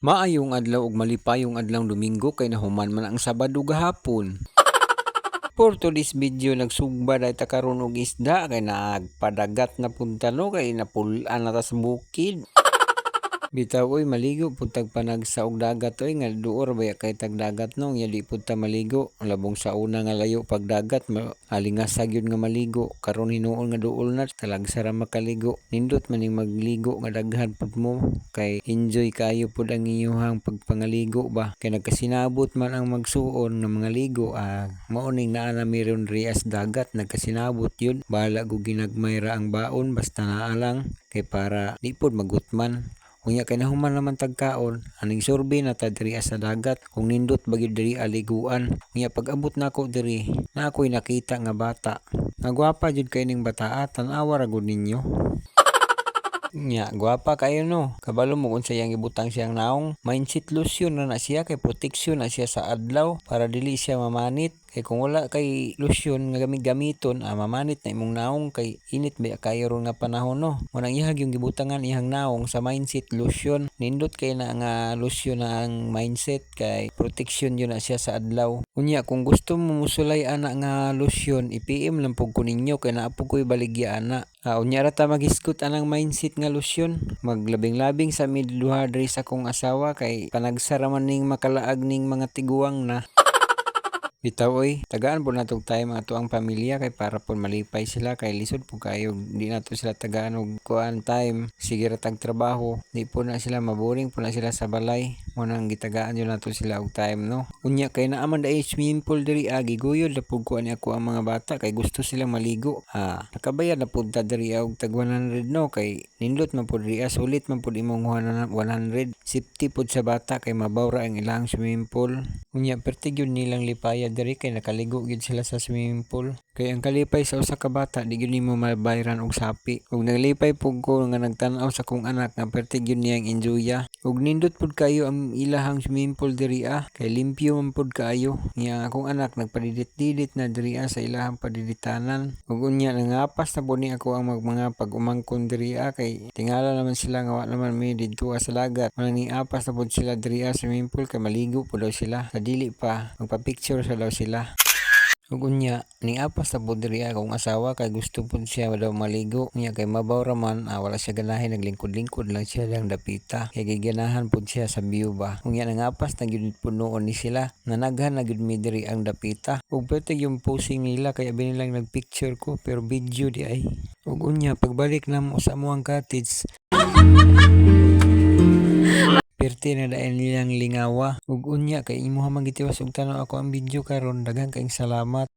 Maayong adlaw ug malipayong adlawng Domingo kay nahuman man ang Sabado gahapon. For today's video nagsugba dahil ta karon og isda kay nagpadagat na punta no kay napulan na ta sa bukid. Bitaw oy maligo pud tag panagsa og dagat oy nga duor baya kay tag dagat no nya di pud ta maligo labong sa una nga layo pag dagat alingasag yun nga maligo karon hinuon nga duol na talagsa ra makaligo nindot man ning magligo nga daghan pud mo kay enjoy kayo pud ang inyong pagpangaligo ba kay nagkasinabot man ang magsuon nga mga ligo mao ning naa na meron rias dagat nagkasinabot yun bahala go ginagmay ra ang baon basta naa lang kay para di pud magutman. Unya kay nahuman naman tagkaon, aning survey na ta diri sa dagat kung nindot bagid diri aliguan. Unya pag abot nako diri, na ako'y nakita nga bata. Nagwapa jud kay ning bataa, tan-awa ra gud ninyo. Nya, gwapa kayo no. Kabalo mo kung sayang ibutang siyang naong. Mindset lotion na siya kay protection na siya sa adlaw para dili siya mamanit. Kay kung wala kay lotion nga gamiton, mamanit na imong naong kay init ba kayo ron nga panahon no. Munang ihag yung gibutangan ihang naong sa mindset lotion. Nindot kay na nga lotion na ang mindset kay protection yun na siya sa adlaw. Unya kung gusto mo musulay ana nga lotion, i-PM lang pug ko ninyo kay naa pug ko'y baligya ana. Unya ra ta maghisgot anang mindset nga lotion. Maglabing-labing sa midluha diri sa akong asawa kay panagsara man ning makalaag ning mga tiguang na. Bitaw oy, tagaan po natong time ato ang pamilya kay para po malipay sila kay lisod po kayo di nato sila tagaan og kuan time sige ra tag trabaho di po na sila maboring po na sila sa balay mo nang gitagaan yun nato sila og time no. Unya kay naa man dai swimming pool diri giguyod na pud kuan ako ang mga bata kay gusto silang maligo. Nakabayad na pud ta diri og tag 100 no kay nindot man pud diri sulit man pud imong 100 safety pud sa bata kay mabawra ang ilang swimming pool. Unya pertig yun nilang lipaya diri kay nakaligo gyud sila sa swimming pool. Kay ang kalipay sa usa ka bata di gyud nimo mabayran og sapi. Ug naglipay pud ko nga nagtan-aw sa kong anak nga pertig yun niyang enjoya. Ug nindot pud kayo ang ilahang swimming pool diri kay limpyo man pud kaayo. Nya akong anak nagpadidit-didit na diri sa ilahang padiditanan. Ug unya nangapas na pud ni ako ang mga pag-umangkon diri kay tingala naman sila nga wa naman may didto sa dagat. Manang apas na pud sila diri sa swimming pool kay maligo pud daw sila. Sa dili pa magpa-picture sa daw sila. Ug unya ning apas na pud diri akong asawa kay gusto pud siya daw maligo niya kay mabaw ra man wala siya ganahin naglingkod-lingkod lang siya lang dapita kay giganahan pud siya sa view ba. Unya nang apas na gyud punoon ni sila nanaghan na gyud mi diri ang dapita ug pwede yung posing nila kay abi nilang nagpicture ko pero video di ay. Ug unya pagbalik namo sa amuang cottage perti na dahil nilang lingawa. Ug unya kay imuha magitiwas og tanaw ako ang video karon daghang kaayong salamat.